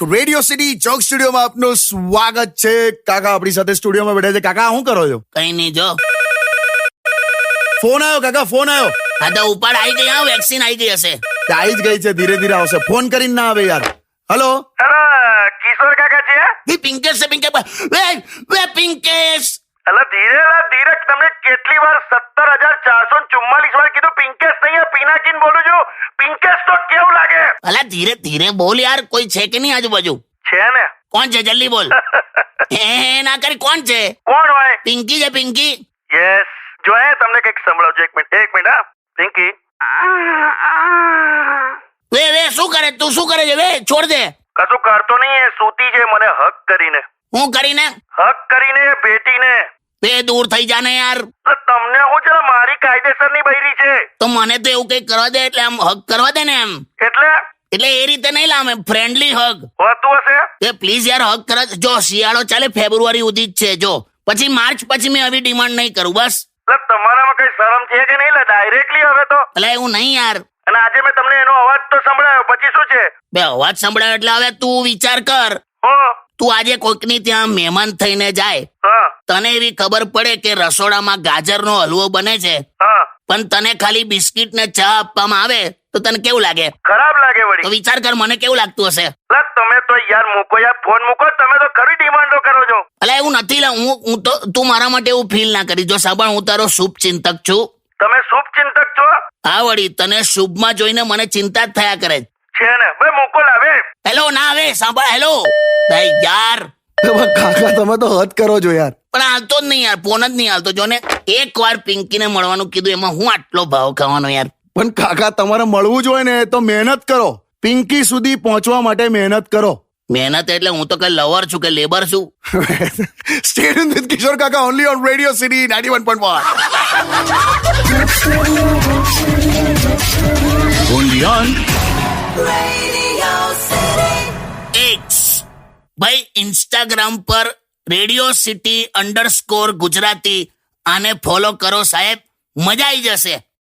Radio city ચોક સ્ટુડિયોમાં આપનું સ્વાગત છે. કાકા આપણી સાથે સ્ટુડિયોમાં બેઠા છે. કાકા શું કરો છો? કઈ નહીં જો ફોન આવ્યો કાકા, ફોન આવ્યો. હા તો ઉપાડ આવી ગઈ. હા વેક્સિન આવી ગઈ હશે. આવી જ ગઈ છે, ધીરે ધીરે આવશે. ફોન કરીને ના આવે યાર. હેલો કિશોર કાકા છે? વે પિંકેશ છે પિંકેશ વે પિંકેશ. અલા ધીરે તમને કેટલી વાર 17,444 વાર કીધું પિંકેશ નહીં, પિનાકીન બોલું છું. પિંકેશ તો કેવું લાગે? અલા ધીરે ધીરે બોલ યાર. કોઈ છે કે નહીં આજુબાજુ? છે ને. કોણ છે જલ્દી બોલ. હે ના કરી કોણ છે? કોણ હોય? પિંકી છે પિંકી. યસ જો હે તમને કંઈક સંભળાવજો. એક મિનિટ હા. પિંકી વે શું કરે તું? શું કરે છે? વે છોડ દે. કશું કરતો નહીં, એ સૂતી છે મને હક કરીને. હું કરીને? હક કરીને બેટીને. બે દૂર થઈ જા ને યાર. તમને હું છે મારી કાયદેસરની બૈરી છે તો મને તો એવું કઈ કરવા દે, એટલે આમ હક કરવા દે ને એમ. એટલે એ રીતે નહીં લાવે, ફ્રેન્ડલી હક. હોતું હશે એ પ્લીઝ યાર હક કર. જો શિયાળો ચાલે ફેબ્રુઆરી સુધી જ છે. જો પછી માર્ચ પછી મેં આવી ડિમાન્ડ નહીં કરું બસ. તમારામાં કઈ શરમ છે કે નહીં? ડાયરેક્ટલી હવે તો. એટલે એવું નહીં યાર. અને આજે મેં તમને એનો અવાજ તો સંભળાયો, પછી શું છે? બે અવાજ સંભળાયો એટલે હવે તું વિચાર કર. તું આજે કોઈકની ત્યાં મહેમાન થઈને જાય, તને એવી ખબર પડે કે રસોડામાં ગાજરનો હલવો બને છે, પણ તને ખાલી બિસ્કિટ ને ચા આપવામાં આવે તો તને કેવું લાગે? ખરાબ લાગે વળી. તો વિચાર કર મને કેવું લાગતું હશે. તમે તો યાર મૂકો યાર, ફોન મૂકો. તમે તો ખરી ડિમાન્ડો કરો છો. એટલે એવું નથી લા, હું તો તું મારા માટે એવું ફીલ ના કરી. જો સાંભળ, હું તારો શુભ ચિંતક છું. તમે શુભ ચિંતક છો? હા વળી, તને શુભમાં જોઈને મને ચિંતા જ થયા કરે છે ને. ભાઈ મૂકો લાવે. હેલો ના આવે, સાંભળ. હેલો યાર. કાકા તમે તો હદ કરો છો યાર. પણ હાલતો જ નહીં યાર, ફોન જ નહીં હાલતો. જો ને એક વાર પિંકીને મળવાનું કીધું, એમાં હું આટલો ભાવ ખાવાનો યાર. પણ કાકા તમારે મળવું જ હોય ને તો મહેનત કરો. પિંકી સુધી પહોંચવા માટે મહેનત કરો. મહેનત એટલે હું તો કઈ લવર છું કે લેબર છું? Stay tuned with કિશોર કાકા only on Radio City 91.1. Only on X. ભાઈ ઇન્સ્ટાગ્રામ પર રેડિયો સિટી _ ગુજરાતી આને ફોલો કરો સાહેબ, મજા આવી જશે.